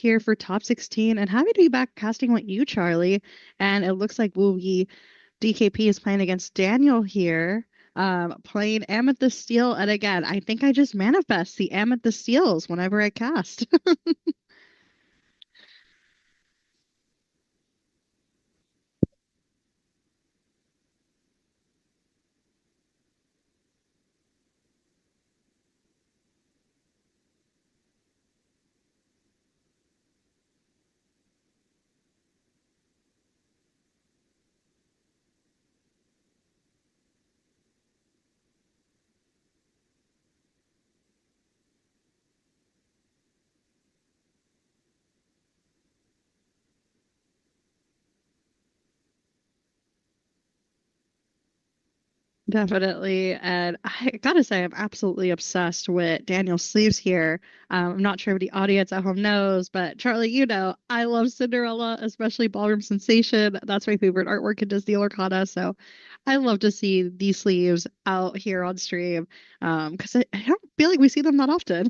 here for top 16 and happy to be back casting with you, Charlie. And it looks like Woogie DKP is playing against Daniel here, playing Amethyst Steel. And again, I think I just manifest the Amethyst Steels whenever I cast. Definitely. And I gotta say, I'm absolutely obsessed with Daniel's sleeves here. I'm not sure if the audience at home knows, but Charlie, I love Cinderella, especially Ballroom Sensation. That's my favorite artwork in Disney Lorcana. So I love to see these sleeves out here on stream because I don't feel like we see them that often.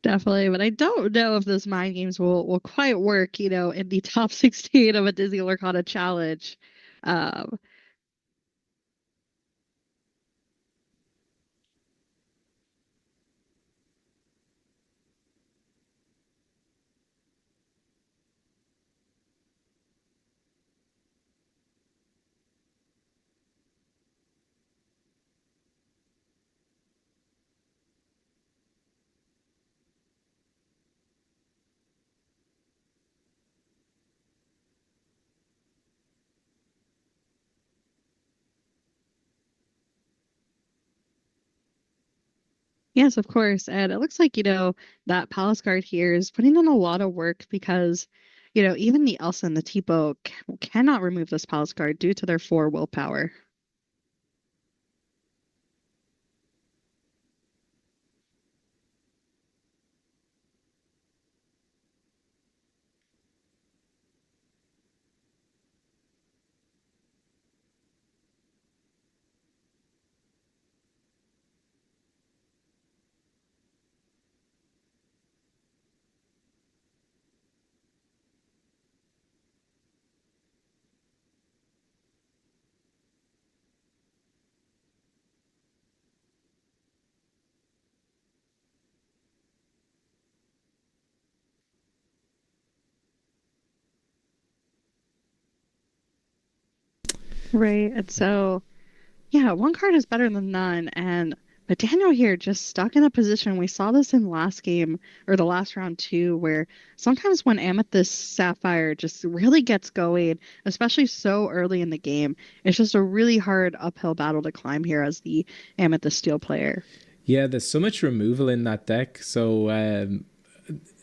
Definitely, but I don't know if this mind games will quite work, in the top 16 of a Disney Lorcana challenge. Um, Yes, of course. And it looks like, that Palace Guard here is putting in a lot of work because, even the Elsa and the Tipo cannot remove this Palace Guard due to their 4 willpower. Right. And so, yeah, one card is better than none. But Daniel here just stuck in a position. We saw this in last game or the last round too, where sometimes when Amethyst Sapphire just really gets going, especially so early in the game, it's just a really hard uphill battle to climb here as the Amethyst Steel player. Yeah, there's so much removal in that deck. So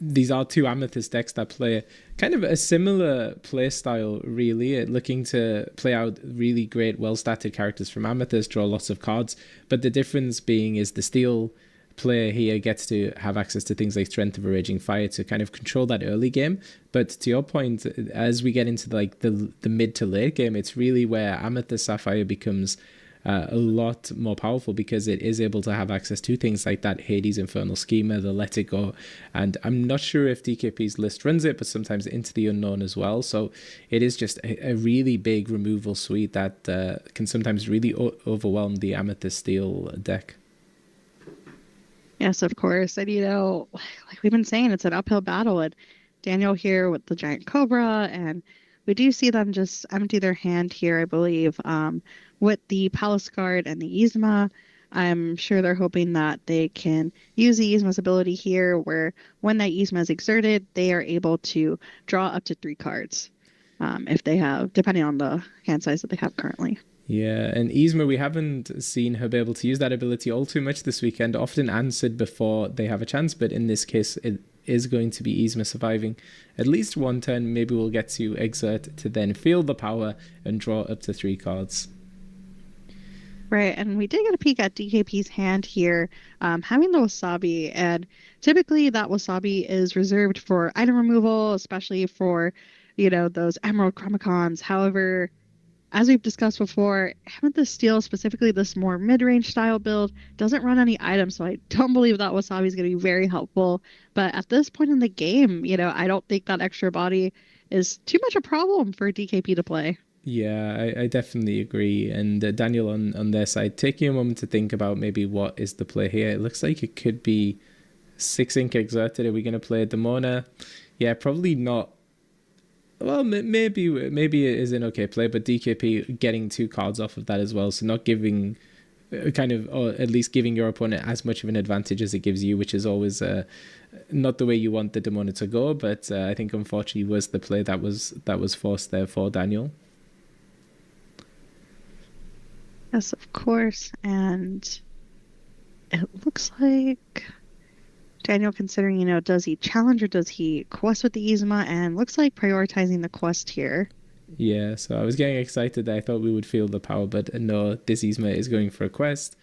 these are two Amethyst decks that play kind of a similar play style, really, looking to play out really great, well statted characters from Amethyst, draw lots of cards. But the difference being is the Steel player here gets to have access to things like Strength of a Raging Fire to kind of control that early game. But to your point, as we get into like the mid to late game, it's really where Amethyst Sapphire becomes a lot more powerful because it is able to have access to things like that Hades Infernal Schema, the Let It Go, and I'm not sure if DKP's list runs it, but sometimes Into the Unknown as well. So it is just a really big removal suite that can sometimes really overwhelm the Amethyst Steel deck. Yes, of course. And like we've been saying, it's an uphill battle. And Daniel here with the giant cobra, and we do see them just empty their hand here, I believe, with the Palace Guard and the Yzma. I'm sure they're hoping that they can use the Yzma's ability here, where when that Yzma is exerted, they are able to draw up to 3 cards, if they have, depending on the hand size that they have currently. Yeah, and Yzma, we haven't seen her be able to use that ability all too much this weekend, often answered before they have a chance, but in this case, it is going to be Yzma surviving at least one turn. Maybe we'll get to Exert to then feel the power and draw up to 3 cards. Right, and we did get a peek at DKP's hand here, having the wasabi, and typically that wasabi is reserved for item removal, especially for, those Emerald Chromicons. However, as we've discussed before, Amethyst Steel, specifically this more mid-range style build, doesn't run any items, so I don't believe that wasabi is going to be very helpful. But at this point in the game, I don't think that extra body is too much a problem for DKP to play. Yeah, I definitely agree. And Daniel, on their side, taking a moment to think about maybe what is the play here. It looks like it could be 6 ink exerted. Are we going to play Demona? Yeah, probably not. Well, maybe it is an okay play, but DKP getting 2 cards off of that as well, so not giving kind of, or at least giving your opponent as much of an advantage as it gives you, which is always not the way you want the Demona to go. But I think unfortunately was the play that was forced there for Daniel. Yes, of course. And it looks like Daniel considering, does he challenge or does he quest with the Yzma? And looks like prioritizing the quest here. Yeah, so I was getting excited that I thought we would feel the power, but no, this Yzma is going for a quest.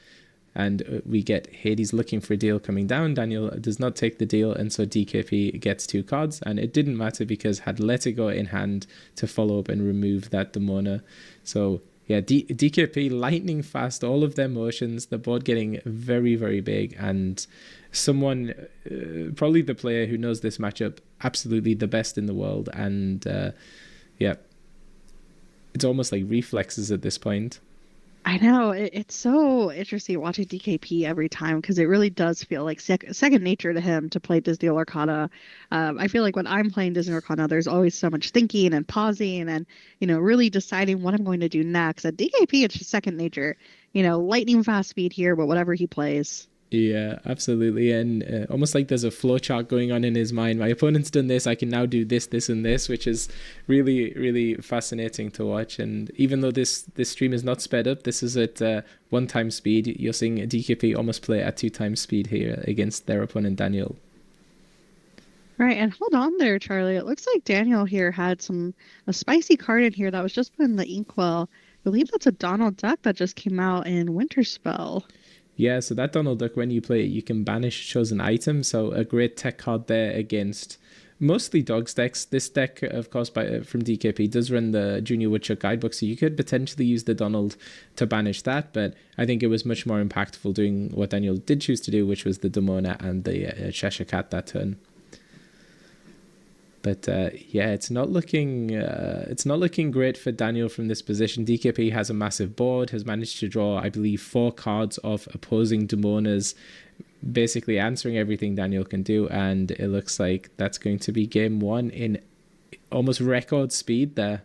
And we get Hades looking for a deal coming down. Daniel does not take the deal, and so DKP gets 2 cards. And it didn't matter because had Let It Go in hand to follow up and remove that Demona. So yeah, DKP lightning fast, all of their motions, the board getting very, very big. And someone, probably the player who knows this matchup, absolutely the best in the world. And yeah, it's almost like reflexes at this point. I know it's so interesting watching DKP every time because it really does feel like second nature to him to play Disney Lorcana. I feel like when I'm playing Disney Lorcana, there's always so much thinking and pausing and really deciding what I'm going to do next. At DKP, it's just second nature. Lightning fast speed here, but whatever he plays. Yeah, absolutely. And almost like there's a flowchart going on in his mind. My opponent's done this, I can now do this, this, and this, which is really, really fascinating to watch. And even though this stream is not sped up, this is at 1 time speed. You're seeing DKP almost play at 2 times speed here against their opponent, Daniel. Right, and hold on there, Charlie. It looks like Daniel here had a spicy card in here that was just put in the inkwell. I believe that's a Donald Duck that just came out in Winterspell. Yeah, so that Donald Duck, when you play it, you can banish chosen item. So a great tech card there against mostly dogs decks. This deck, of course, from DKP does run the Junior Woodchuck guidebook, so you could potentially use the Donald to banish that. But I think it was much more impactful doing what Daniel did choose to do, which was the Demona and the Cheshire Cat that turn. But yeah, it's not looking great for Daniel from this position. DKP has a massive board, has managed to draw, I believe, 4 cards of opposing Demonas, basically answering everything Daniel can do, and it looks like that's going to be game 1 in almost record speed there.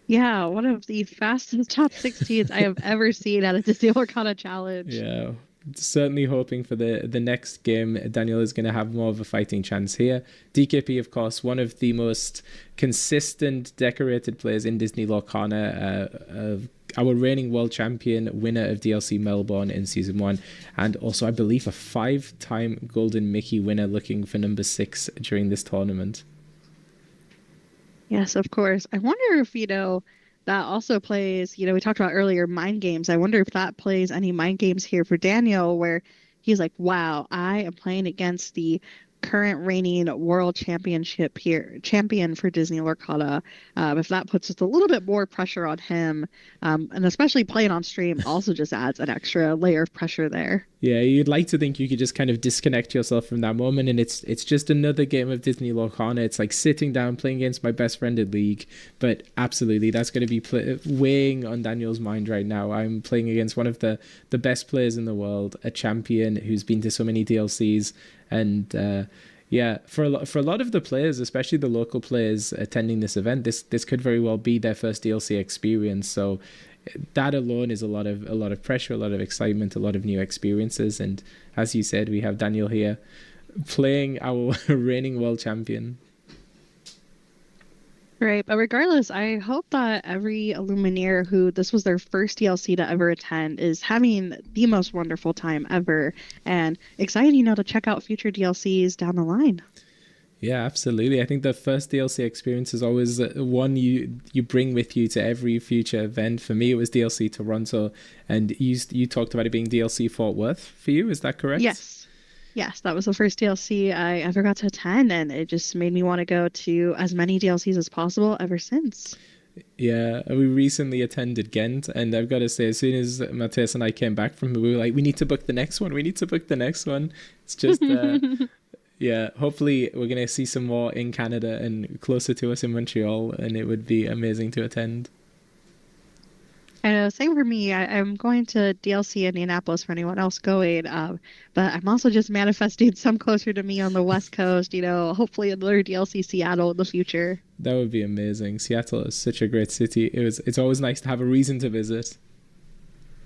Yeah, one of the fastest top 16s I have ever seen at a Disney Lorcana challenge. Yeah, certainly hoping for the next game Daniel is going to have more of a fighting chance here. DKP, of course, one of the most consistent decorated players in Disney Lorcana, our reigning world champion, winner of DLC Melbourne in season 1, and also I believe a 5-time Golden Mickey winner, looking for number 6 during this tournament. Yes, of course. I wonder if, that also plays, we talked about earlier mind games. I wonder if that plays any mind games here for Daniel, where he's like, wow, I am playing against the current reigning world champion for Disney Lorcana. If that puts just a little bit more pressure on him, and especially playing on stream also just adds an extra layer of pressure there. Yeah, you'd like to think you could just kind of disconnect yourself from that moment, and it's just another game of Disney Lorcana. It's like sitting down playing against my best friend in League, but absolutely that's going to be weighing on Daniel's mind right now. I'm playing against one of the best players in the world, a champion who's been to so many DLCs, and yeah, for a lot of the players, especially the local players attending this event, this could very well be their first DLC experience. So that alone is a lot of pressure, a lot of excitement, a lot of new experiences. And as you said, we have Daniel here playing our reigning world champion. Right, but regardless, I hope that every Illuminaire who this was their first DLC to ever attend is having the most wonderful time ever and excited, to check out future DLCs down the line. Yeah, absolutely. I think the first DLC experience is always one you bring with you to every future event. For me, it was DLC Toronto, and you talked about it being DLC Fort Worth for you. Is that correct? Yes. Yes, that was the first DLC I ever got to attend, and it just made me want to go to as many DLCs as possible ever since. Yeah, we recently attended Ghent, and I've got to say, as soon as Matthias and I came back from it, we were like, we need to book the next one. We need to book the next one. It's just, yeah, hopefully we're going to see some more in Canada and closer to us in Montreal, and it would be amazing to attend. I know, same for me. I'm going to DLC Indianapolis for anyone else going, but I'm also just manifesting some closer to me on the West Coast, hopefully another DLC Seattle in the future. That would be amazing. Seattle is such a great city. It's always nice to have a reason to visit.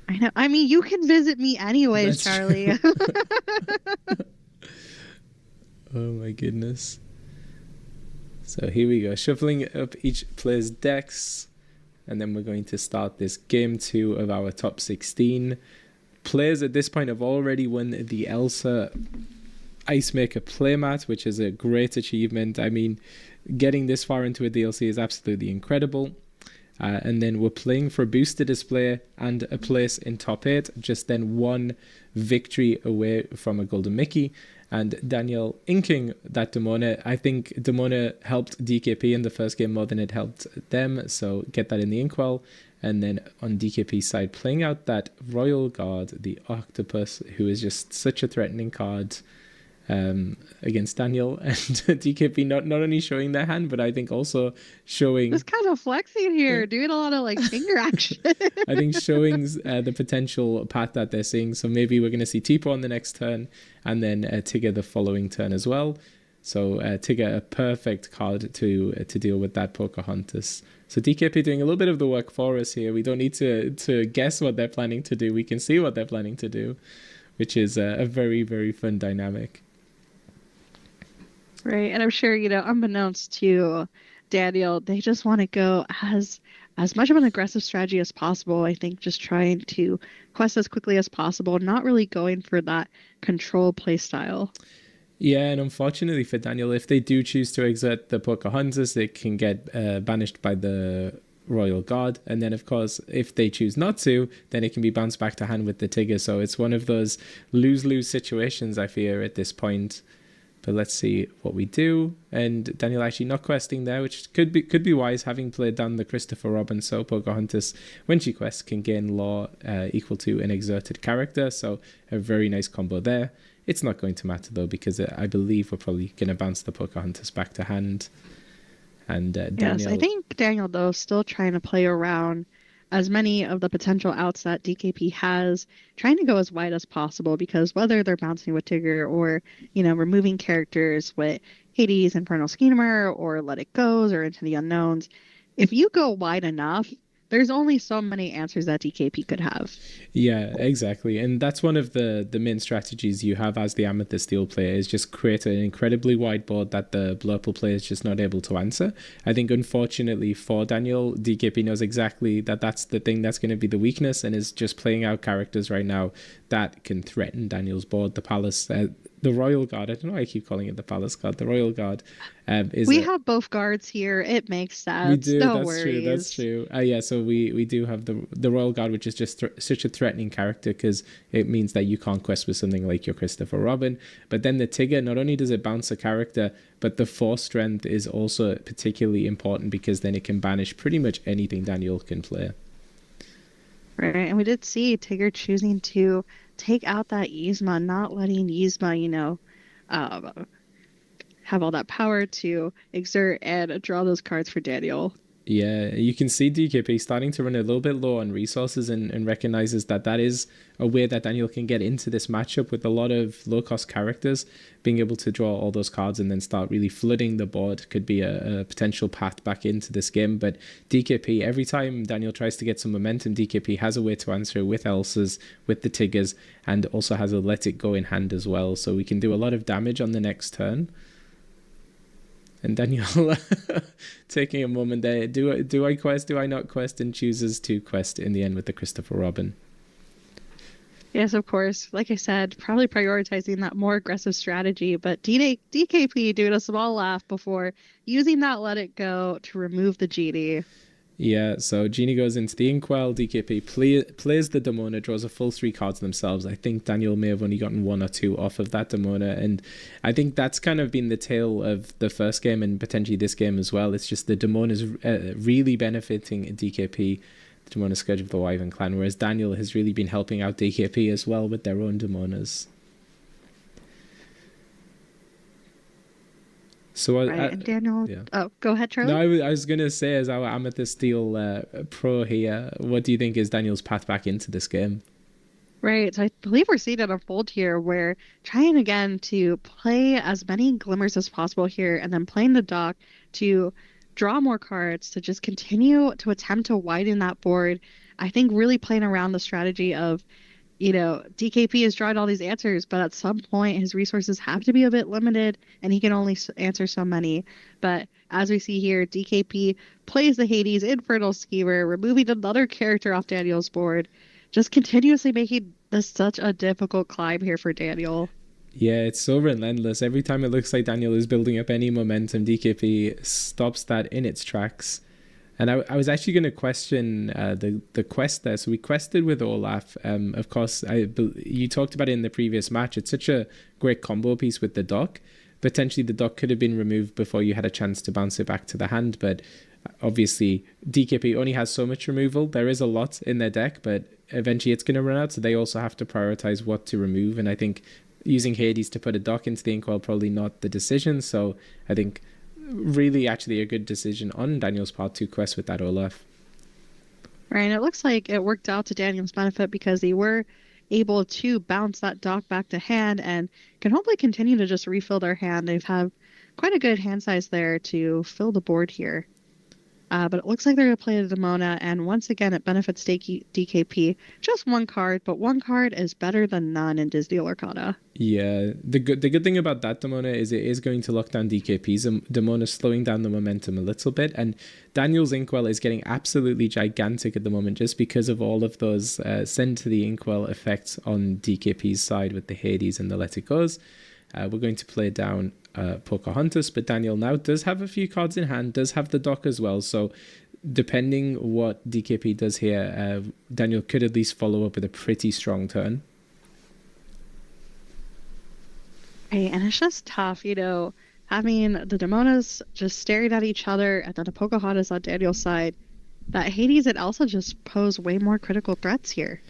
I know. I mean, you can visit me anyways, That's Charlie. true. Oh my goodness. So here we go, shuffling up each player's decks, and then we're going to start this game 2 of our top 16. Players at this point have already won the Elsa Icemaker playmat, which is a great achievement. I mean, getting this far into a DLC is absolutely incredible. And then we're playing for a booster display and a place in top 8, just then one victory away from a Golden Mickey. And Daniel inking that Demona. I think Demona helped DKP in the first game more than it helped them, so get that in the inkwell. And then on DKP's side, playing out that Royal Guard, the Octopus, who is just such a threatening card against Daniel, and DKP not only showing their hand, but I think also showing Just kind of flexing here, doing a lot of like finger action. I think showing the potential path that they're seeing. So maybe we're going to see Tipo on the next turn, and then Tigger the following turn as well. So Tigger, a perfect card to deal with that Pocahontas. So DKP doing a little bit of the work for us here. We don't need to guess what they're planning to do. We can see what they're planning to do, which is a very, very fun dynamic. Right. And I'm sure, unbeknownst to Daniel, they just want to go as much of an aggressive strategy as possible. I think just trying to quest as quickly as possible, not really going for that control play style. Yeah, and unfortunately for Daniel, if they do choose to exert the Pocahontas, they can get banished by the Royal Guard. And then, of course, if they choose not to, then it can be bounced back to hand with the Tigger. So it's one of those lose-lose situations, I fear, at this point. But let's see what we do. And Daniel actually not questing there, which could be wise, having played down the Christopher Robin. So Pocahontas, when she quests, can gain law equal to an exerted character. So a very nice combo there. It's not going to matter though, because I believe we're probably going to bounce the Pocahontas back to hand. And Daniel... Yes, I think Daniel, though, is still trying to play around as many of the potential outs that DKP has, trying to go as wide as possible, because whether they're bouncing with Tigger or, removing characters with Hades, Infernal Schemer, or Let It Goes, or Into the Unknowns, if you go wide enough, there's only so many answers that DKP could have. Yeah, exactly. And that's one of the main strategies you have as the Amethyst Steel player, is just create an incredibly wide board that the Blurple player is just not able to answer. I think unfortunately for Daniel, DKP knows exactly that that's the thing that's going to be the weakness, and is just playing out characters right now that can threaten Daniel's board. The Palace, the Royal Guard, I don't know why I keep calling it the Palace Guard. The Royal Guard is... We have both guards here. It makes sense. We do, No that's worries. true, that's true. Yeah, so we do have the Royal Guard, which is just such a threatening character, because it means that you can't quest with something like your Christopher Robin. But then the Tigger, not only does it bounce a character, but the Force Strength is also particularly important, because then it can banish pretty much anything Daniel can play. Right, and we did see Tigger choosing to take out that Yzma, not letting Yzma, have all that power to exert and draw those cards for Daniel. Yeah, you can see DKP starting to run a little bit low on resources, and recognizes that is a way that Daniel can get into this matchup with a lot of low-cost characters. Being able to draw all those cards and then start really flooding the board could be a potential path back into this game. But DKP, every time Daniel tries to get some momentum, DKP has a way to answer with Elsas, with the Tiggers, and also has a Let It Go in hand as well. So we can do a lot of damage on the next turn. And Daniel taking a moment there. Do I quest? Do I not quest? And chooses to quest in the end with the Christopher Robin. Yes, of course. Like I said, probably prioritizing that more aggressive strategy, but DKP doing a small laugh before using that let it go to remove the genie. Yeah, so Genie goes into the Inkwell, DKP plays the Demona, draws a full three cards themselves. I think Daniel may have only gotten one or two off of that Demona, and I think that's kind of been the tale of the first game and potentially this game as well. It's just the Demona's really benefiting DKP, the Demona Scourge of the Wyvern Clan, whereas Daniel has really been helping out DKP as well with their own Demonas. So, Right. And Daniel, yeah. oh, go ahead, No, Charlie. I was going to say, as our Amethyst Steel pro here, what do you think is Daniel's path back into this game? Right. So I believe we're seeing it unfold here. We're trying again to play as many glimmers as possible here and then playing the dock to draw more cards to just continue to attempt to widen that board. I think really playing around the strategy of DKP is drawing all these answers, but at some point his resources have to be a bit limited and he can only answer so many. But as we see here, DKP plays the Hades Infernal Schemer, removing another character off Daniel's board, just continuously making this such a difficult climb here for Daniel. Yeah, it's so relentless. Every time it looks like Daniel is building up any momentum, DKP stops that in its tracks. And I was actually going to question the quest there. So we quested with Olaf. Of course, you talked about it in the previous match. It's such a great combo piece with the dock. Potentially the dock could have been removed before you had a chance to bounce it back to the hand. But obviously, DKP only has so much removal. There is a lot in their deck, but eventually it's going to run out. So they also have to prioritize what to remove. And I think using Hades to put a dock into the Inkwell probably not the decision. So I think really actually a good decision on Daniel's part to quest with that Olaf. Right, and it looks like it worked out to Daniel's benefit because they were able to bounce that dock back to hand and can hopefully continue to just refill their hand. They've had quite a good hand size there to fill the board here. But it looks like they're going to play the Demona, and once again, it benefits DKP. Just one card, but one card is better than none in Disney Arcana. Yeah, the good thing about that Demona is it is going to lock down DKP's Demona, slowing down the momentum a little bit. And Daniel's Inkwell is getting absolutely gigantic at the moment just because of all of those send to the Inkwell effects on DKP's side with the Hades and the Let It Goes. We're going to play down Pocahontas, but Daniel now does have a few cards in hand, does have the dock as well. So depending what DKP does here, Daniel could at least follow up with a pretty strong turn. Right, and it's just tough, having the Demonas just staring at each other and then the Pocahontas on Daniel's side. That Hades and Elsa just pose way more critical threats here.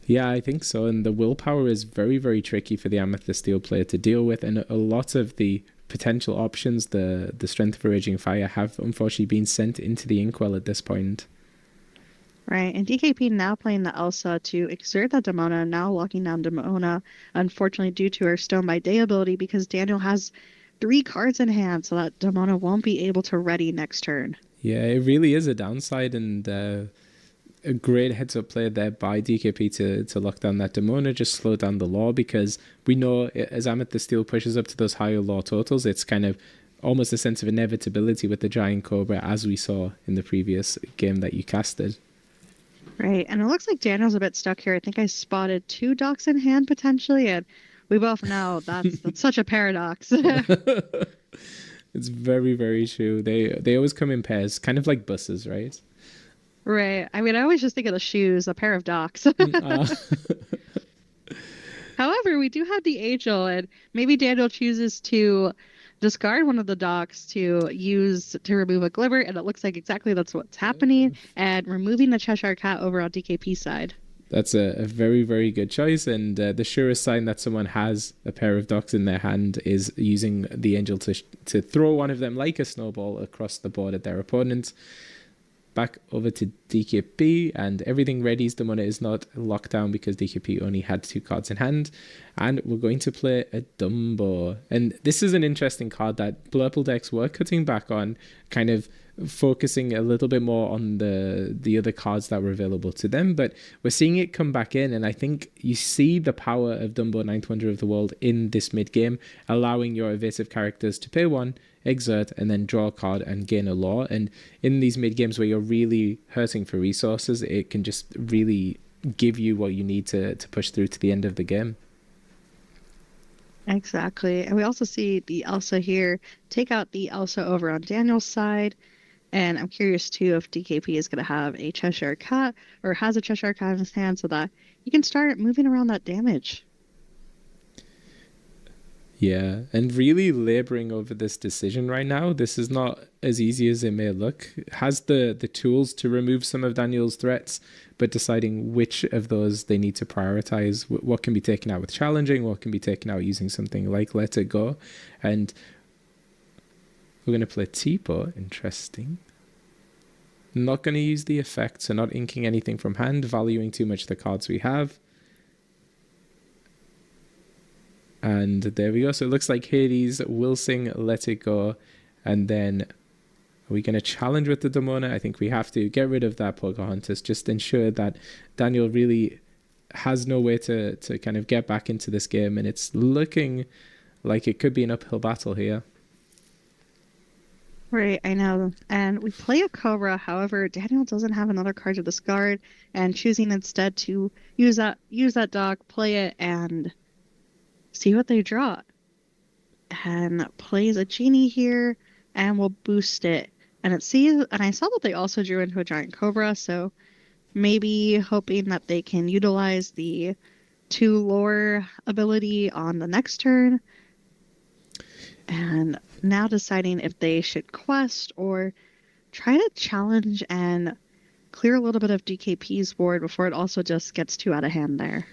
Yeah, I think so. And the willpower is very, very tricky for the Amethyst Steel player to deal with. And a lot of the potential options, the Strength for Raging Fire, have unfortunately been sent into the Inkwell at this point. Right, and DKP now playing the Elsa to exert that Demona, now locking down Demona, unfortunately due to her Stone by Day ability because Daniel has 3 cards in hand, so that Demona won't be able to ready next turn. Yeah, it really is a downside, and a great heads up play there by DKP to lock down that Demona, just slow down the law, because we know as Amethyst Steel pushes up to those higher law totals, it's kind of almost a sense of inevitability with the Giant Cobra, as we saw in the previous game that you casted. Right, and it looks like Daniel's a bit stuck here. I think I spotted 2 docks in hand potentially, and we both know that's such a paradox. It's very, very true. They always come in pairs, kind of like buses, right? Right. I mean, I always just think of the shoes, a pair of docks. However, we do have the angel, and maybe Daniel chooses to discard one of the docks to use to remove a glimmer, and it looks like exactly that's what's happening, and removing the Cheshire Cat over on DKP side. That's a very, very good choice, and the surest sign that someone has a pair of docks in their hand is using the angel to throw one of them like a snowball across the board at their opponent. Back over to DKP, and everything readies. The money is not locked down because DKP only had 2 cards in hand, and we're going to play a Dumbo. And this is an interesting card that Blurple decks were cutting back on, kind of focusing a little bit more on the other cards that were available to them, but we're seeing it come back in, and I think you see the power of Dumbo, Ninth Wonder of the World, in this mid game, allowing your evasive characters to pay 1, exert, and then draw a card and gain a law. And in these mid games where you're really hurting for resources, it can just really give you what you need to push through to the end of the game. Exactly. And we also see the Elsa here take out the Elsa over on Daniel's side. And I'm curious too if DKP is going to have a Cheshire Cat or has a Cheshire Cat in his hand so that he can start moving around that damage. Yeah, and really laboring over this decision right now. This is not as easy as it may look. Has the tools to remove some of Daniel's threats, but deciding which of those they need to prioritize, what can be taken out with challenging, what can be taken out using something like Let It Go. And we're going to play Tipo. Interesting. Not going to use the effect, so not inking anything from hand, valuing too much the cards we have. And there we go. So it looks like Hades will sing Let It Go. And then are we going to challenge with the Demona? I think we have to get rid of that Pocahontas. Just ensure that Daniel really has no way to kind of get back into this game. And it's looking like it could be an uphill battle here. Right, I know. And we play a Cobra. However, Daniel doesn't have another card to discard and choosing instead to use that dog, play it, and see what they draw. And plays a genie here and will boost it. And I saw that they also drew into a giant cobra, so maybe hoping that they can utilize the 2 lore ability on the next turn. And now deciding if they should quest or try to challenge and clear a little bit of DKP's board before it also just gets too out of hand there.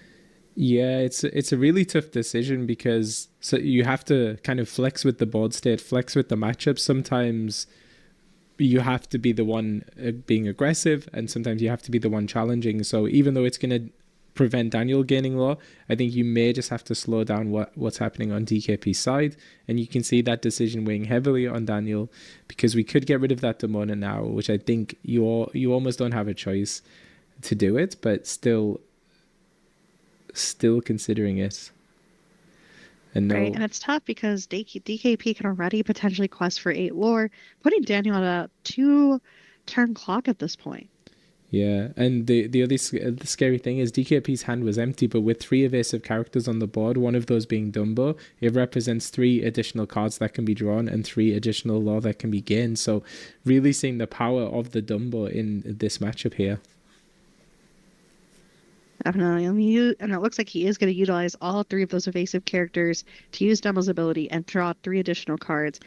Yeah, it's a really tough decision because so you have to kind of flex with the board state, flex with the matchup. Sometimes you have to be the one being aggressive, and sometimes you have to be the one challenging. So even though it's going to prevent Daniel gaining law, I think you may just have to slow down what's happening on DKP's side, and you can see that decision weighing heavily on Daniel because we could get rid of that Demona now, which I think you almost don't have a choice to do it, but still considering it. And no, Right, and it's tough because DKP can already potentially quest for 8 lore, putting Daniel at a 2-turn clock at this point. yeah, and the other the scary thing is DKP's hand was empty, but with 3 evasive characters on the board, one of those being Dumbo, it represents 3 additional cards that can be drawn and 3 additional lore that can be gained. So really seeing the power of the Dumbo in this matchup here. Definitely. And it looks like he is going to utilize all 3 of those evasive characters to use Dumble's ability and draw 3 additional cards,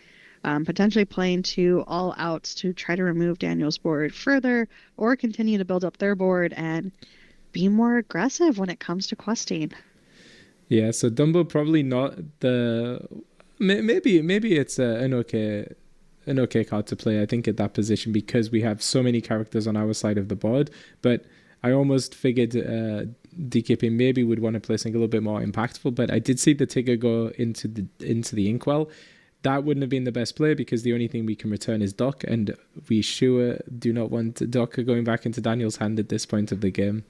potentially playing 2 all outs to try to remove Daniel's board further or continue to build up their board and be more aggressive when it comes to questing. Yeah, so Dumbo probably not the maybe it's an okay card to play. I think at that position because we have so many characters on our side of the board, but I almost figured DKP maybe would want to play something a little bit more impactful, but I did see the Tigger go into the Inkwell. That wouldn't have been the best play because the only thing we can return is Doc, and we sure do not want Doc going back into Daniel's hand at this point of the game.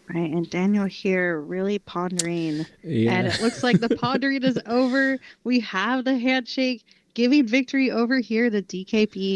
Right, and Daniel here really pondering. Yeah. And it looks like the pondering is over. We have the handshake giving victory over here to DKP.